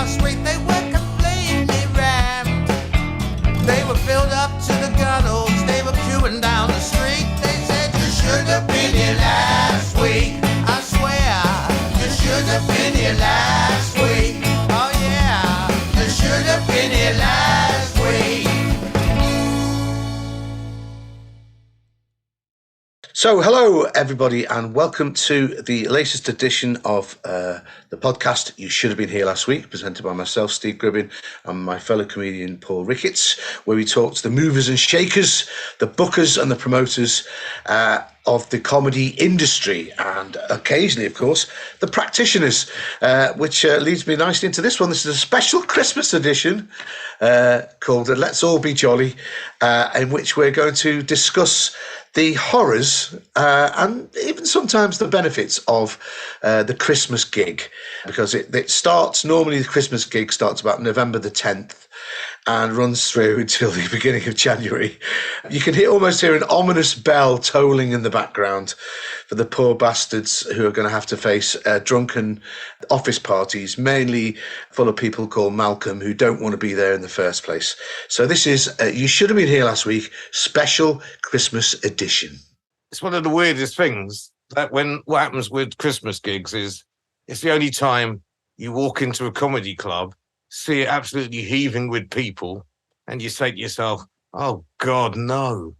last week, they were completely rammed. They were filled up to the gunnels, they were queuing down the street. They said, you should have been here last week. I swear, you should have been here last week. Oh yeah, you should have been here last week. So, hello, everybody, and welcome to the latest edition of the podcast You Should Have Been Here Last Week, presented by myself, Steve Gribbin, and my fellow comedian, Paul Ricketts, where we talk to the movers and shakers, the bookers and the promoters of the comedy industry, and occasionally, of course, the practitioners, which leads me nicely into this one. This is a special Christmas edition called Let's All Be Jolly, in which we're going to discuss the horrors and even sometimes the benefits of the Christmas gig, because it starts, normally the Christmas gig starts about November the 10th and runs through until the beginning of January. You can almost hear an ominous bell tolling in the background for the poor bastards who are going to have to face drunken office parties, mainly full of people called Malcolm, who don't want to be there in the first place. So this is You Should Have Been Here Last Week, special Christmas edition. It's one of the weirdest things that what happens with Christmas gigs is it's the only time you walk into a comedy club, see it absolutely heaving with people, and you say to yourself, oh, God, no.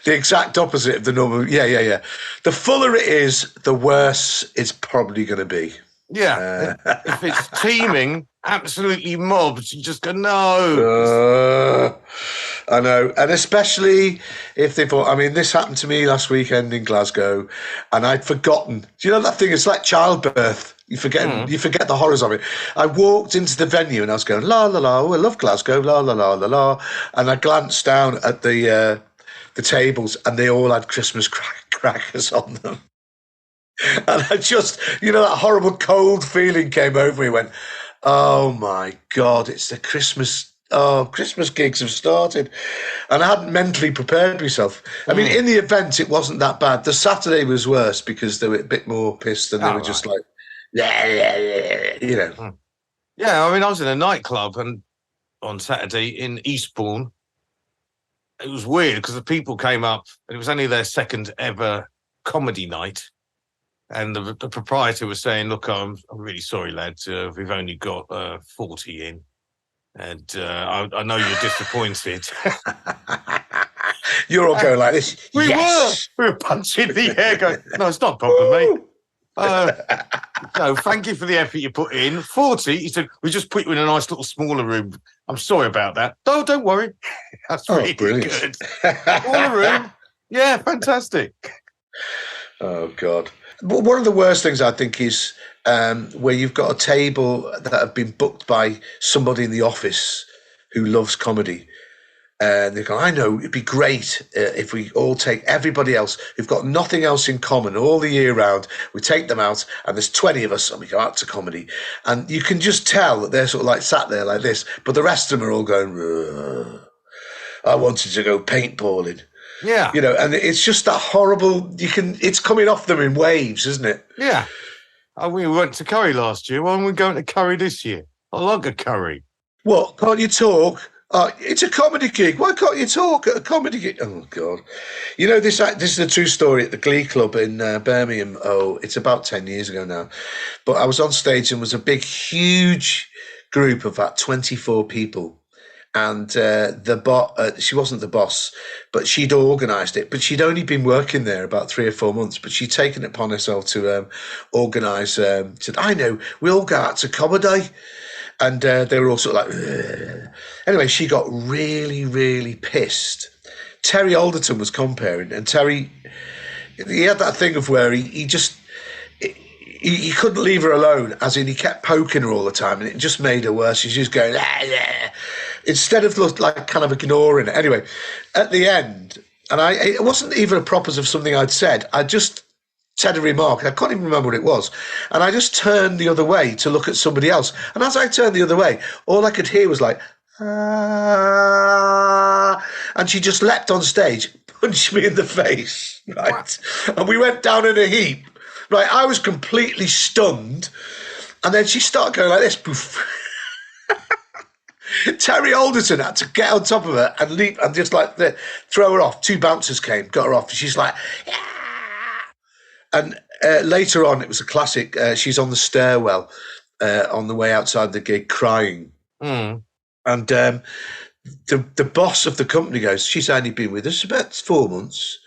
The exact opposite of the normal. Yeah. The fuller it is, the worse it's probably going to be. Yeah. If it's teeming, absolutely mobbed, you just go, no. I know. And especially if they thought, I mean, this happened to me last weekend in Glasgow, and I'd forgotten. Do you know that thing? It's like childbirth. You forget the horrors of it. I walked into the venue and I was going, la, la, la, oh, I love Glasgow, la, la, la, la, la. And I glanced down at the tables and they all had Christmas crackers on them. And I just, that horrible cold feeling came over me. Went, oh my God, it's the Christmas gigs have started. And I hadn't mentally prepared myself. I mean, in the event, it wasn't that bad. The Saturday was worse because they were a bit more pissed and they were just like, yeah. Yeah, I mean, I was in a nightclub and on Saturday in Eastbourne. It was weird because the people came up and it was only their second ever comedy night. And the proprietor was saying, look, I'm really sorry, lads. We've only got 40 in. And I know you're disappointed. You're all going like this. We were punching the air going, no, it's not a problem, mate. No, thank you for the effort you put in. 40, he said, we just put you in a nice little smaller room. I'm sorry about that. No, don't worry. That's really good. Smaller room. Yeah, fantastic. Oh, God. But one of the worst things I think is where you've got a table that have been booked by somebody in the office who loves comedy. And they go, I know, it'd be great if we all take everybody else who've got nothing else in common all the year round. We take them out and there's 20 of us and we go out to comedy. And you can just tell that they're sort of like sat there like this, but the rest of them are all going, ugh. I wanted to go paintballing. Yeah. And it's just that horrible, it's coming off them in waves, isn't it? Yeah. We went to curry last year. Why aren't we going to curry this year? I like a curry. What, can't you talk? It's a comedy gig. Why can't you talk at a comedy gig? Oh, God. This is a true story at the Glee Club in Birmingham. Oh, it's about 10 years ago now. But I was on stage and was a big, huge group of about 24 people. And she wasn't the boss, but she'd organised it. But she'd only been working there about 3 or 4 months. But she'd taken it upon herself to organise. Said, I know, we all go out to comedy. And they were all sort of like, ugh. Anyway, she got really, really pissed. Terry Alderton was comparing, and Terry, he had that thing of where he couldn't leave her alone, as in he kept poking her all the time, and it just made her worse. She's just going, instead of like kind of ignoring it. Anyway, at the end, and it wasn't even a propos of something I'd said. I just said a remark, I can't even remember what it was, and I just turned the other way to look at somebody else, and as I turned the other way, all I could hear was like, ah, and she just leapt on stage, punched me in the face, right? And we went down in a heap. Right, I was completely stunned, And then she started going like this. Poof. Terry Alderton had to get on top of her and leap and just like throw her off. 2 bouncers came, got her off. And she's like, yeah. And later on, it was a classic. She's on the stairwell on the way outside the gig crying. Mm. And the boss of the company goes, she's only been with us about 4 months.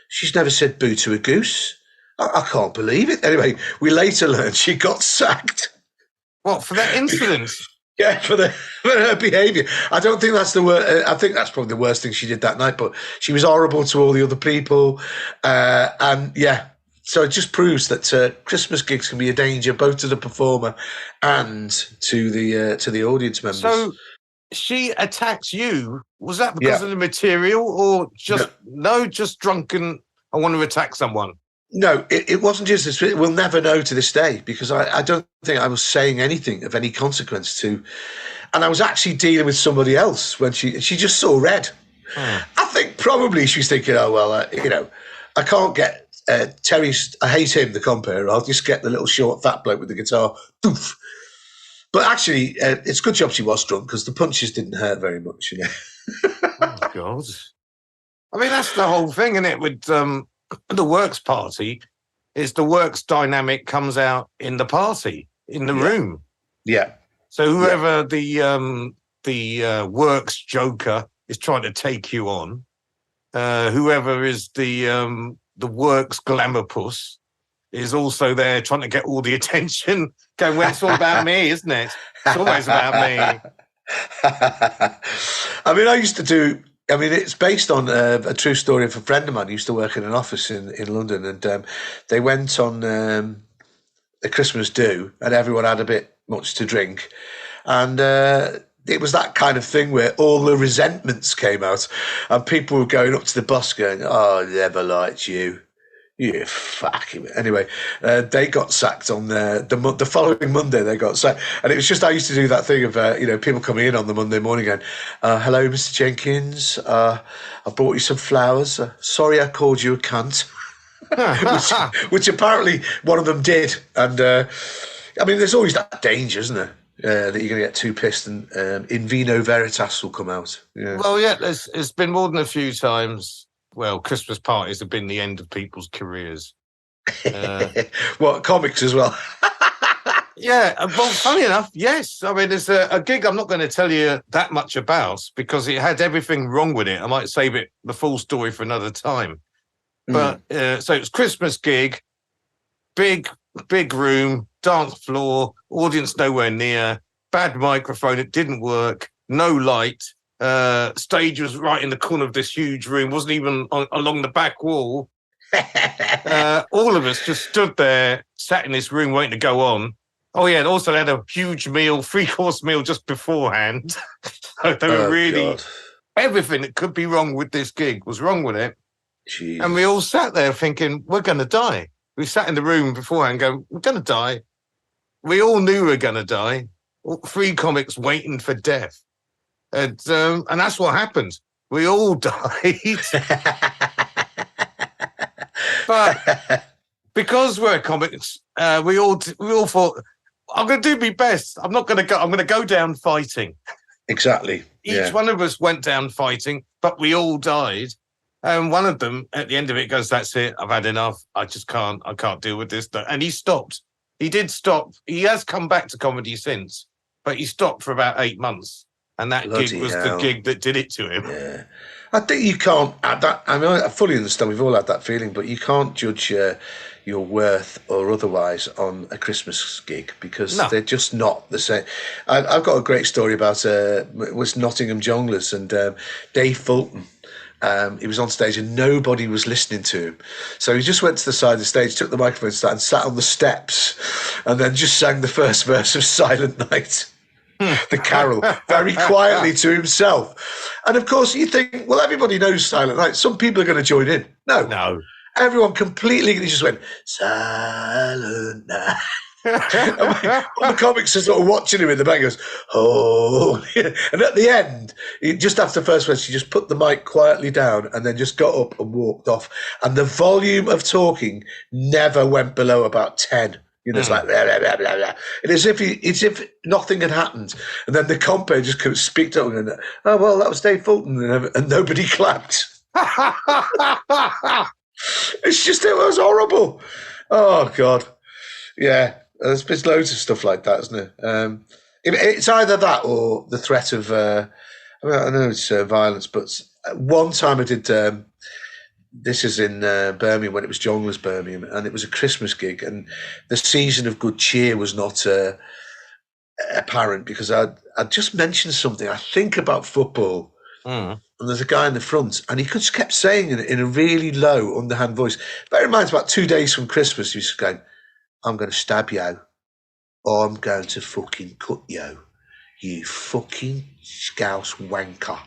She's never said boo to a goose. I can't believe it. Anyway, we later learned she got sacked. What, for that incident? Yeah, for her behaviour. I don't think that's the worst. I think that's probably the worst thing she did that night. But she was horrible to all the other people, and yeah. So it just proves that Christmas gigs can be a danger both to the performer and to the audience members. So she attacks you. Was that because of the material, or just just drunken? I want to attack someone. No, it wasn't just this. We'll never know to this day because I don't think I was saying anything of any consequence to. And I was actually dealing with somebody else when she just saw red. I think probably she was thinking, oh, well, I can't get Terry's, I hate him, the compere. I'll just get the little short fat bloke with the guitar. Poof. But actually, it's a good job she was drunk because the punches didn't hurt very much, Oh, God. I mean, that's the whole thing, isn't it, with the works party, is the works dynamic comes out in the party, in the room. Yeah. So whoever the works joker is trying to take you on, whoever is the works glamour puss is also there trying to get all the attention. Going, well, it's all about me, isn't it? It's always about me. I mean, it's based on a true story of a friend of mine who used to work in an office in London, and they went on a Christmas do, and everyone had a bit much to drink, and it was that kind of thing where all the resentments came out, and people were going up to the boss going, "Oh, I never liked you. You fucking..." Anyway, they got sacked on the following Monday. They got sacked, and it was just I used to do that thing of people coming in on the Monday morning going, "Hello, Mr. Jenkins. I brought you some flowers. Sorry, I called you a cunt," which apparently one of them did. And there's always that danger, isn't there? That you're going to get too pissed and in vino veritas will come out. Yeah. Well, it's been more than a few times. Well, Christmas parties have been the end of people's careers. What, comics as well? Yeah, well, funny enough, yes. I mean, there's a gig I'm not going to tell you that much about because it had everything wrong with it. I might save the full story for another time. But so it was Christmas gig, big room, dance floor, audience nowhere near, bad microphone, it didn't work, no light. Stage was right in the corner of this huge room, wasn't even along the back wall. All of us just stood there, sat in this room waiting to go on. Oh, yeah, and also they had a huge meal, 3-course meal just beforehand. So they were really... God. Everything that could be wrong with this gig was wrong with it. Jeez. And we all sat there thinking, we're going to die. We sat in the room beforehand going, we're going to die. We all knew we were going to die. 3 comics waiting for death. And that's what happened. We all died. But because we're comics, we all thought, I'm going to do my best. I'm not going to go. I'm going to go down fighting. Exactly. Each one of us went down fighting, but we all died. And one of them, at the end of it, goes, "That's it. I've had enough. I can't deal with this." And he stopped. He did stop. He has come back to comedy since, but he stopped for about 8 months. And that Bloody gig was hell. The gig that did it to him. Yeah. I think you can't add that. I mean, I fully understand. We've all had that feeling, but you can't judge your worth or otherwise on a Christmas gig because they're just not the same. I've got a great story about it was Nottingham Jongleurs and Dave Fulton. He was on stage and nobody was listening to him. So he just went to the side of the stage, took the microphone stand, and sat on the steps and then just sang the first verse of Silent Night. The carol, very quietly to himself. And of course, you think, well, everybody knows Silent Night. Some people are going to join in. No. Everyone completely just went, Silent Night. All the comics are sort of watching him in the back, goes, oh. And at the end, just after the first verse, he just put the mic quietly down and then just got up and walked off. And the volume of talking never went below about 10. You know, it's like blah, blah, blah, blah, blah. And as if nothing had happened, and then the compere just could speak up and go, "Oh well, that was Dave Fulton," and nobody clapped. It was horrible. Oh God, yeah. There's loads of stuff like that, isn't it? It's either that or the threat of. I know it's violence, but one time I did. This is in Birmingham when it was John was Birmingham, and it was a Christmas gig, and the season of good cheer was not apparent because I'd just mentioned something I think about football. And there's a guy in the front, and he just kept saying in a really low, underhand voice. Bear in mind, it's about 2 days from Christmas. He was going, "I'm going to stab you. I'm going to fucking cut you. You fucking scouse wanker.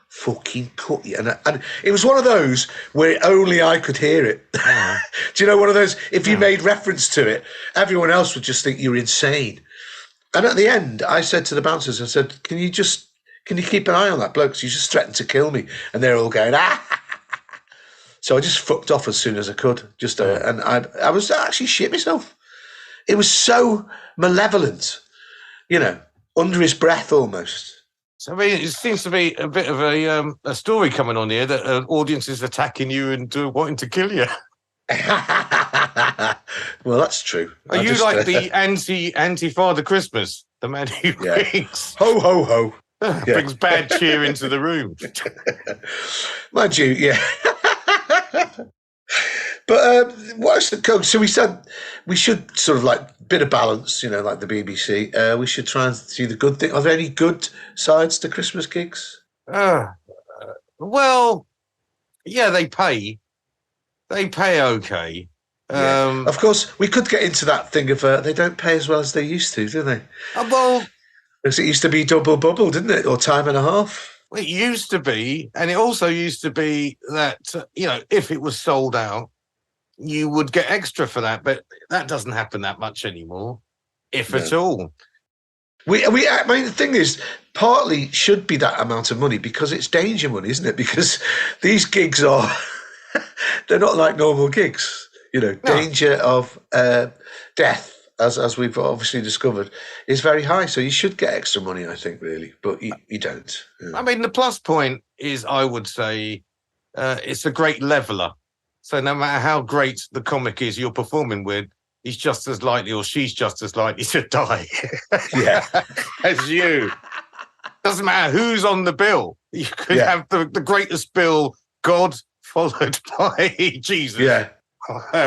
Fucking cut you." And it was one of those where only I could hear it. Do you know, one of those, if you made reference to it, everyone else would just think you're insane. And at the end, I said to the bouncers, I said, Can you keep an eye on that bloke? Because he's just threatened to kill me. And they're all going, ah. So I just fucked off as soon as I could. And I was actually shit myself. It was so malevolent, you know, under his breath almost. So, I mean, it seems to be a bit of a story coming on here that an audience is attacking you and wanting to kill you. Well, that's true. Are you like the anti-Father Christmas? The man who brings... Ho, ho, ho. Brings bad cheer into the room. Mind you, yeah. But what's the code? So we said we should sort of like bit of balance, you know, like the BBC. We should try and see the good thing. Are there any good sides to Christmas gigs? Well, yeah, they pay. They pay okay. Of course, we could get into that thing of they don't pay as well as they used to, do they? Well, because it used to be double bubble, didn't it, or time and a half? It used to be, and it also used to be that you know, if it was sold out, you would get extra for that, but that doesn't happen that much anymore, if at all. I mean, the thing is, partly should be that amount of money because it's danger money, isn't it? Because these gigs are, they're not like normal gigs. You know, danger of death, as we've obviously discovered, is very high. So you should get extra money, I think, really, but you don't. I mean, the plus point is, I would say, it's a great leveler. So no matter how great the comic is you're performing with, he's just as likely, or she's just as likely to die as you. Doesn't matter who's on the bill. You could have the greatest bill, God, followed by Jesus,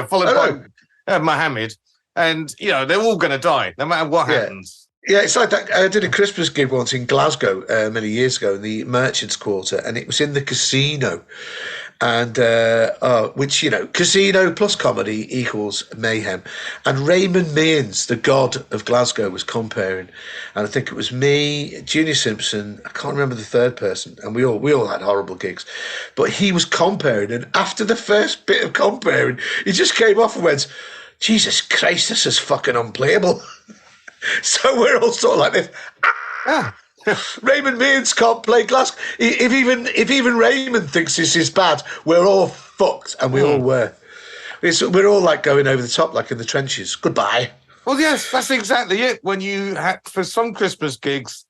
followed by Muhammad, and you know they're all going to die no matter what happens. Yeah, it's like that. I did a Christmas gig once in Glasgow many years ago in the Merchants Quarter, and it was in the casino. And which, you know, casino plus comedy equals mayhem. And Raymond Mearns, the god of Glasgow, was comparing, and I think it was me, Junior Simpson, I can't remember the third person, and we all had horrible gigs, but he was comparing, and after the first bit of comparing, he just came off and went, "Jesus Christ, this is fucking unplayable." So we're all sort of like this. Raymond Mearns can't play Glasgow. If even Raymond thinks this is bad, we're all fucked, and we all were. We're all like going over the top, like in the trenches. Goodbye. Well, yes, that's exactly it. When you had, for some Christmas gigs,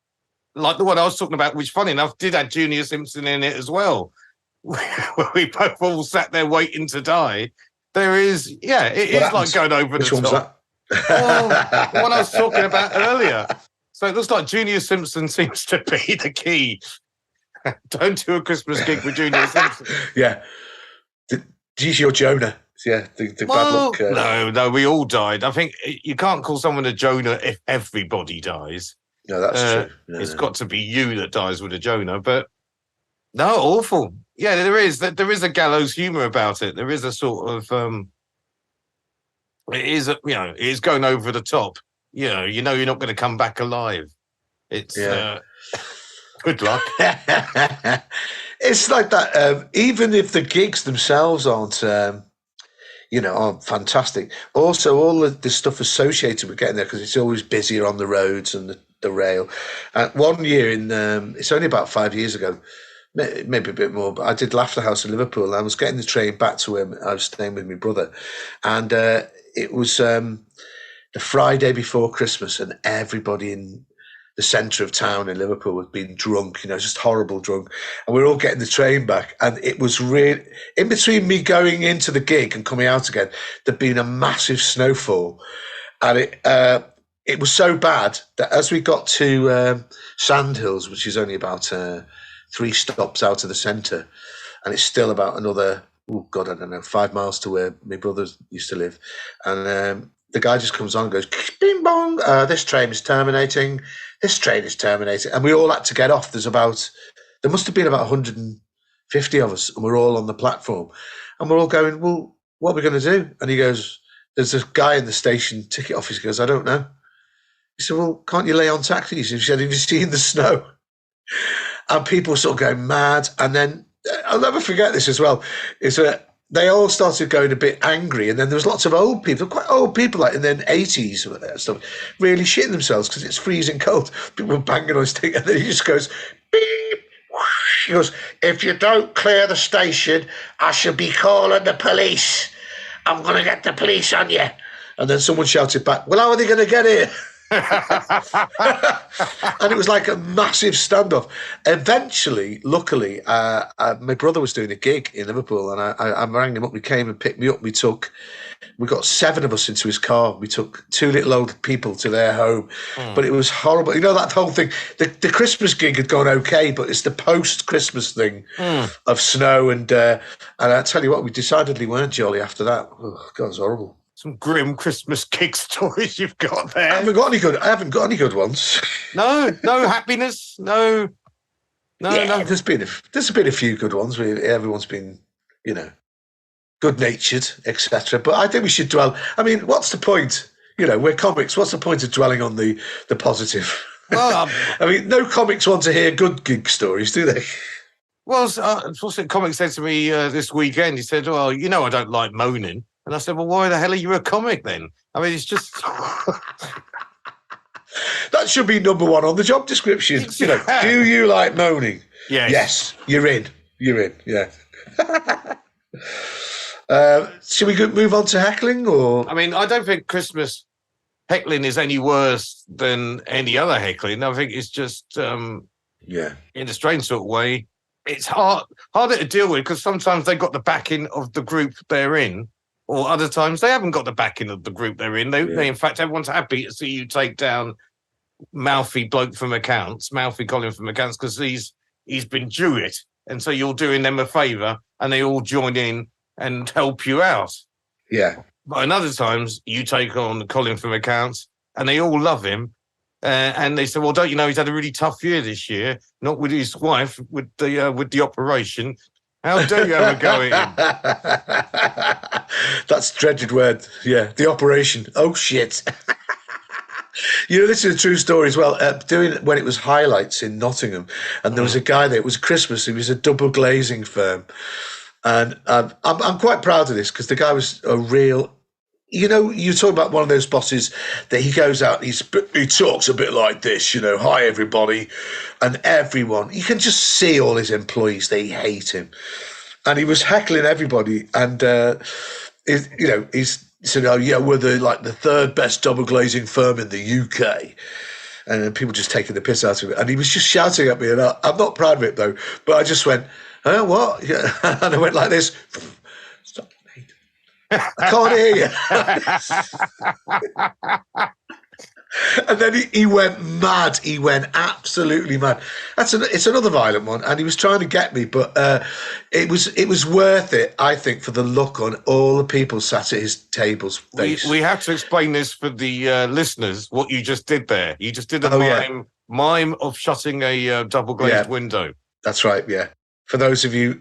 like the one I was talking about, which, funny enough, did have Junior Simpson in it as well, where we both all sat there waiting to die. There is, it is like going over the top. Which one's that? Well, the one I was talking about earlier. So it looks like Junior Simpson seems to be the key. Don't do a Christmas gig with Junior Simpson. Geez, you're Jonah. Yeah, the bad luck. No, we all died. I think you can't call someone a Jonah if everybody dies. No, that's true. It's got to be you that dies with a Jonah. But no, awful. Yeah, there is a gallows humour about it. There is a sort of it is going over the top. You know you're not going to come back alive. It's good luck. It's like that. Even if the gigs themselves aren't, aren't fantastic. Also, all the stuff associated with getting there, because it's always busier on the roads and the rail. One year it's only about 5 years ago, maybe a bit more, but I did Laughter House in Liverpool, and I was getting the train back to him. I was staying with my brother, and it was the Friday before Christmas, and everybody in the centre of town in Liverpool was being drunk, just horrible drunk. And we were all getting the train back. And it was really, in between me going into the gig and coming out again, there'd been a massive snowfall. And it was so bad that as we got to Sandhills, which is only about 3 stops out of the centre, and it's still about another, 5 miles to where my brother used to live. And the guy just comes on and goes, bing bong, this train is terminating. This train is terminating. And we all had to get off. There must have been about 150 of us, and we're all on the platform. And we're all going, well, what are we going to do? And he goes, there's a guy in the station ticket office. He goes, I don't know. He said, well, can't you lay on taxis? He said, have you seen the snow? And people were sort of going mad. And then, I'll never forget this as well, is that they all started going a bit angry, and then there was lots of old people, quite old people, like in their 80s and stuff, really shitting themselves because it's freezing cold. People were banging on his thing, and then he just goes, beep, whoosh. He goes, if you don't clear the station, I shall be calling the police. I'm going to get the police on you. And then someone shouted back, well, how are they going to get here? And it was like a massive standoff. Eventually, luckily, my brother was doing a gig in Liverpool, and I rang him up. He came and picked me up. We got 7 of us into his car. We took 2 little old people to their home, but it was horrible. That whole thing. The Christmas gig had gone okay, but it's the post-Christmas thing of snow, and I tell you what, we decidedly weren't jolly after that. Oh, God, it was horrible. Some grim Christmas gig stories you've got there. I haven't got any good ones. No happiness. No. No. There's been a few good ones. Everyone's been, good-natured, etc. But I think we should dwell. I mean, what's the point? We're comics. What's the point of dwelling on the positive? Well, I mean, no comics want to hear good gig stories, do they? Well, what's it? Comic said to me this weekend. He said, "Well, I don't like moaning." And I said, well, why the hell are you a comic then? I mean, it's just... That should be number 1 on the job description. Do you like moaning? Yes. Yes, you're in, yeah. Should we move on to heckling? Or? I mean, I don't think Christmas heckling is any worse than any other heckling. I think it's just, in a strange sort of way, it's harder to deal with because sometimes they got the backing of the group they're in. Or other times they haven't got the backing of the group they're in. They in fact, everyone's happy to see you take down mouthy bloke from accounts, mouthy Colin from accounts, because he's been due it. And so you're doing them a favour and they all join in and help you out. Yeah. But in other times you take on Colin from accounts and they all love him. And they say, well, don't you know he's had a really tough year this year, not with his wife, with the operation. How dare you have a go at him? That's a dreaded word. Yeah, the operation. Oh, shit. This is a true story as well. Doing when it was highlights in Nottingham, and there was a guy there. It was Christmas. He was a double glazing firm, and I'm quite proud of this because the guy was a real. You talk about one of those bosses that he goes out, he talks a bit like this, hi, everybody, and everyone. You can just see all his employees, they hate him. And he was heckling everybody. And, he said, oh, yeah, we're the 3rd best double glazing firm in the UK. And then people just taking the piss out of it. And he was just shouting at me. And I'm not proud of it, though. But I just went, what? Yeah. And I went like this. Stop. I can't hear you. And then he went mad. He went absolutely mad. It's another violent one, and he was trying to get me, but it was worth it, I think, for the look on all the people sat at his table's face. We have to explain this for the listeners. What you just did there, you just did a mime of shutting a double glazed window. That's right. Yeah, for those of you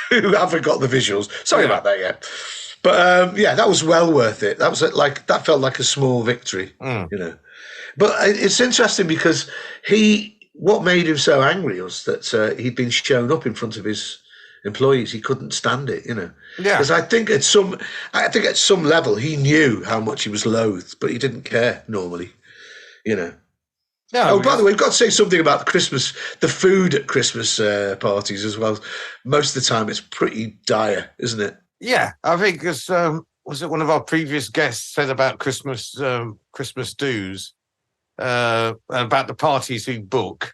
who haven't got the visuals, sorry about that. Yeah. But that was well worth it. That was that felt like a small victory, But it's interesting because what made him so angry was that he'd been shown up in front of his employees. He couldn't stand it, Yeah. Because I think at some level he knew how much he was loathed, but he didn't care normally, No, by the way, we've got to say something about the food at Christmas parties as well. Most of the time, it's pretty dire, isn't it? Yeah, I think because was it one of our previous guests said about Christmas dues, about the parties who book.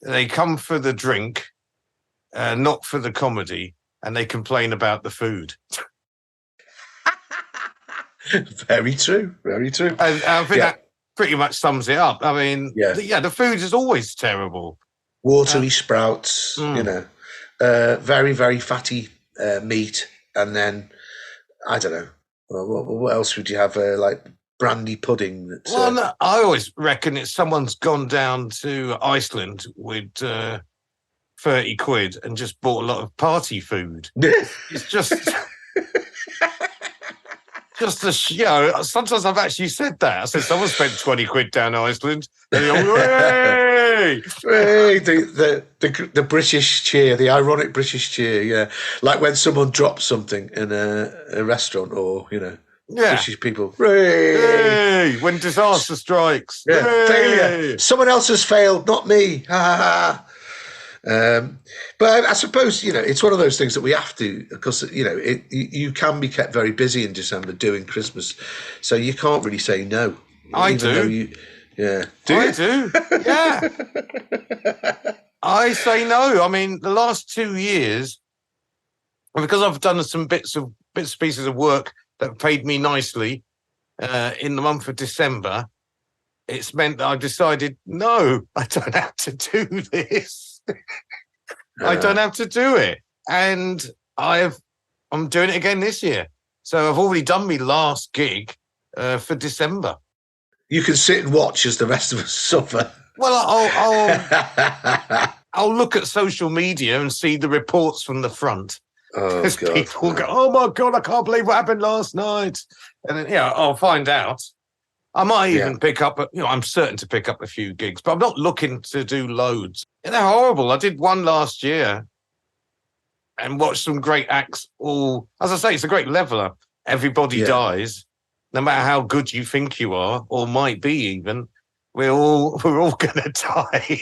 They come for the drink, not for the comedy, and they complain about the food. Very true. Very true. And I think that pretty much sums it up. I mean, the food is always terrible. Watery sprouts, very, very fatty meat. And then, I don't know, what else would you have? Like brandy pudding. Well, no, I always reckon it's someone's gone down to Iceland with 30 quid and just bought a lot of party food. It's just... sometimes I've actually said that. I said, someone spent 20 quid down Iceland. And they go, hey! Hey, the British cheer, the ironic British cheer, yeah. Like when someone drops something in a restaurant or, British people. Hey! When disaster strikes. Yeah. Failure. Someone else has failed, not me. Ha ha ha. But I suppose, it's one of those things that we have to, because, you can be kept very busy in December doing Christmas. So you can't really say no. I do. Yeah. I do. Yeah. I say no. I mean, the last 2 years, because I've done some bits and pieces of work that paid me nicely in the month of December, it's meant that I've decided, no, I don't have to do this. I don't have to do it. And I'm doing it again this year. So I've already done my last gig for December. You can sit and watch as the rest of us suffer. Well, I'll look at social media and see the reports from the front. Oh, God. People go, oh, my God, I can't believe what happened last night. And then, I'll find out. I might even pick up, I'm certain to pick up a few gigs, but I'm not looking to do loads. And they're horrible. I did one last year and watched some great acts. As I say, it's a great leveler. Everybody dies, no matter how good you think you are, or might be even. We're all going to die.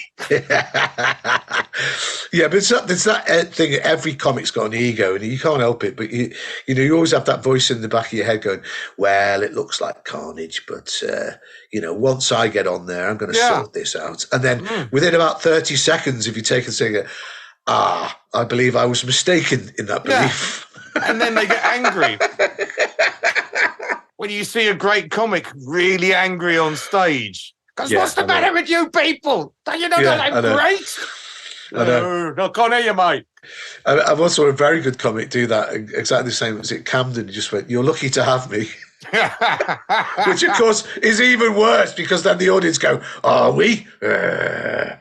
Yeah, but there's that thing. Every comic's got an ego, and you can't help it. But you always have that voice in the back of your head going, "Well, it looks like carnage, but once I get on there, I'm going to sort this out." And then within about 30 seconds, if you take a singer, I believe I was mistaken in that belief. Yeah. And then they get angry. When you see a great comic really angry on stage. Because what's the matter with you people? Don't you know that I'm great? I know. No, can't hear you, mate. I've also had a very good comic do that, exactly the same as at Camden. He just went, "You're lucky to have me." Which, of course, is even worse because then the audience go, "Are we? We're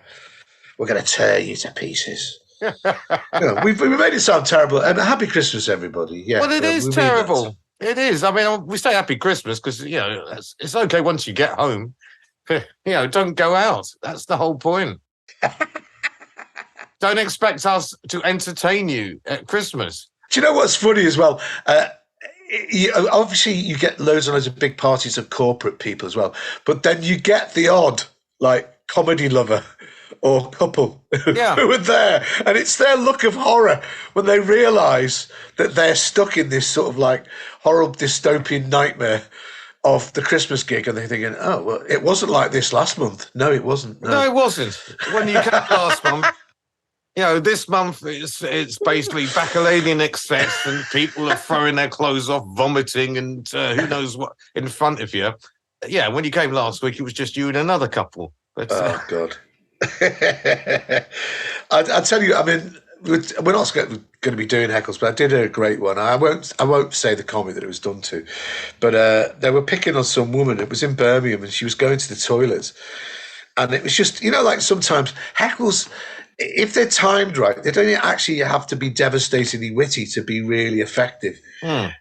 going to tear you to pieces." We've made it sound terrible. And happy Christmas, everybody. Yeah, well, it is terrible. It is. I mean, we say happy Christmas because, it's okay once you get home. Don't go out. That's the whole point. Don't expect us to entertain you at Christmas. Do you know what's funny as well? Obviously, you get loads and loads of big parties of corporate people as well. But then you get the odd, comedy lover or couple who are there. And it's their look of horror when they realise that they're stuck in this sort of horrible dystopian nightmare of the Christmas gig, and they're thinking, "Oh, well, it wasn't like this last month." No, it wasn't. No, it wasn't. When you came last month, this month it's basically bacchanalian excess, and people are throwing their clothes off, vomiting, and who knows what in front of you. Yeah, when you came last week, it was just you and another couple. But, oh God! I tell you, I mean, we're not going to be doing heckles, but I did a great one. I won't say the comic that it was done to, but they were picking on some woman. It was in Birmingham, and she was going to the toilet, and it was just sometimes heckles, if they're timed right, they don't actually have to be devastatingly witty to be really effective.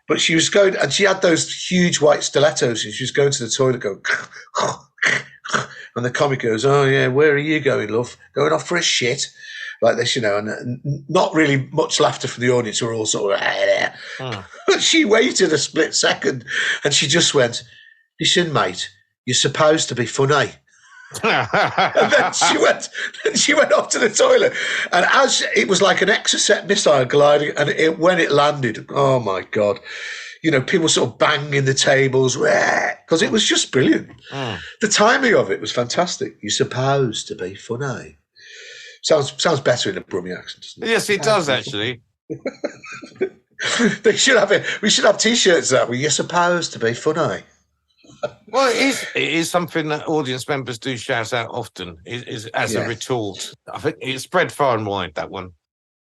But she was going, and she had those huge white stilettos, and she was going to the toilet, going. And the comic goes, "Oh yeah, where are you going, love? Going off for a shit?" Like this, and not really much laughter from the audience who were all sort of, But she waited a split second and she just went, "Listen, mate, you're supposed to be funny." And then she went off to the toilet. And as it was like an Exocet missile gliding, and when it landed, oh my God. people sort of banging the tables, because it was just brilliant. The timing of it was fantastic. You're supposed to be funny. Sounds better in a Brummie accent, doesn't it? Yes, it does, actually. We should have T-shirts that where you're supposed to be funny. Well, it is something that audience members do shout out often, is as a retort. I think it's spread far and wide, that one.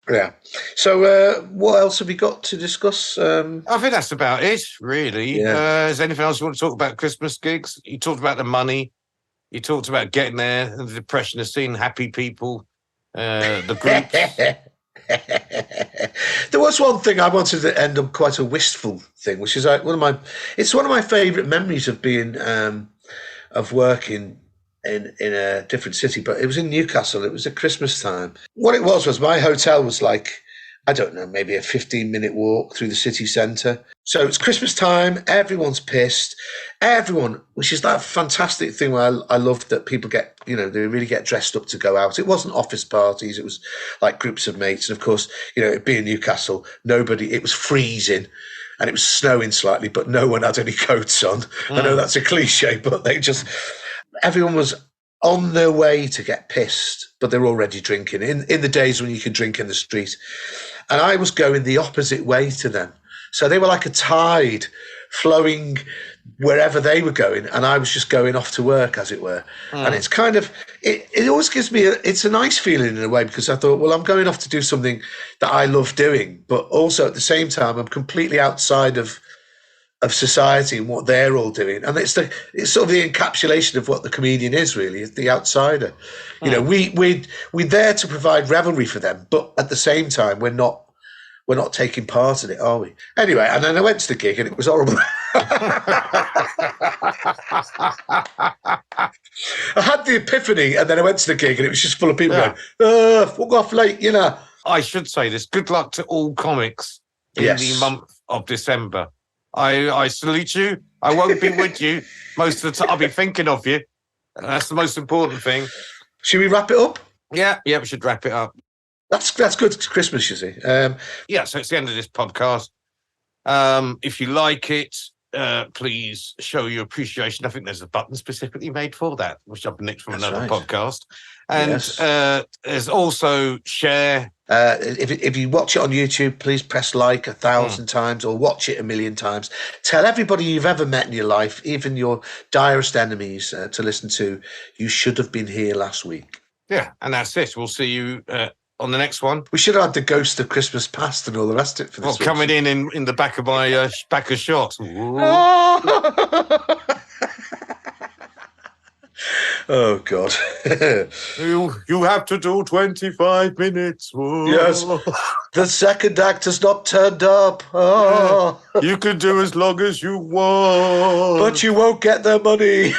Yeah. So what else have we got to discuss? I think that's about it, really. Yeah. Is there anything else you want to talk about Christmas gigs? You talked about the money. You talked about getting there and the depression of seeing happy people, the groups. There was one thing I wanted to end on quite a wistful thing, which is one of my favourite memories of being of working in a different city, but it was in Newcastle. It was at Christmas time. What it was my hotel was like, I don't know, maybe a 15-minute walk through the city centre. So it's Christmas time, everyone's pissed. Everyone, which is that fantastic thing where I love that people get, they really get dressed up to go out. It wasn't office parties, it was like groups of mates. And of course, it being Newcastle, it was freezing and it was snowing slightly, but no one had any coats on. I know that's a cliche, but everyone was on their way to get pissed, but they're already drinking in the days when you could drink in the street. And I was going the opposite way to them. So they were like a tide flowing wherever they were going, and I was just going off to work, as it were. And it's kind of, it always gives me, it's a nice feeling in a way, because I thought, well, I'm going off to do something that I love doing, but also at the same time, I'm completely outside of society and what they're all doing. And it's sort of the encapsulation of what the comedian is, really. It's the outsider. We're there to provide revelry for them, but at the same time, we're not taking part in it, are we? Anyway, and then I went to the gig and it was horrible. I had the epiphany, and then I went to the gig and it was just full of people going, fuck off late, I should say this. Good luck to all comics in the month of December. I salute you. I won't be with you most of the time. I'll be thinking of you. That's the most important thing. Should we wrap it up? Yeah, we should wrap it up. That's good. It's Christmas, you see. So it's the end of this podcast. If you like it, please show your appreciation. I think there's a button specifically made for that, which I've nicked from another podcast. And there's also share. If you watch it on YouTube, please press like 1,000 times, or watch it 1,000,000 times. Tell everybody you've ever met in your life, even your direst enemies, to listen to You Should Have Been Here Last Week. Yeah, and that's it. We'll see you on the next one. We should have had the Ghost of Christmas Past and all the rest of it for this. Coming in the back of my back of shot. Oh, God. You have to do 25 minutes. Whoa. Yes. The second act has not turned up. Oh. You can do as long as you want. But you won't get the money.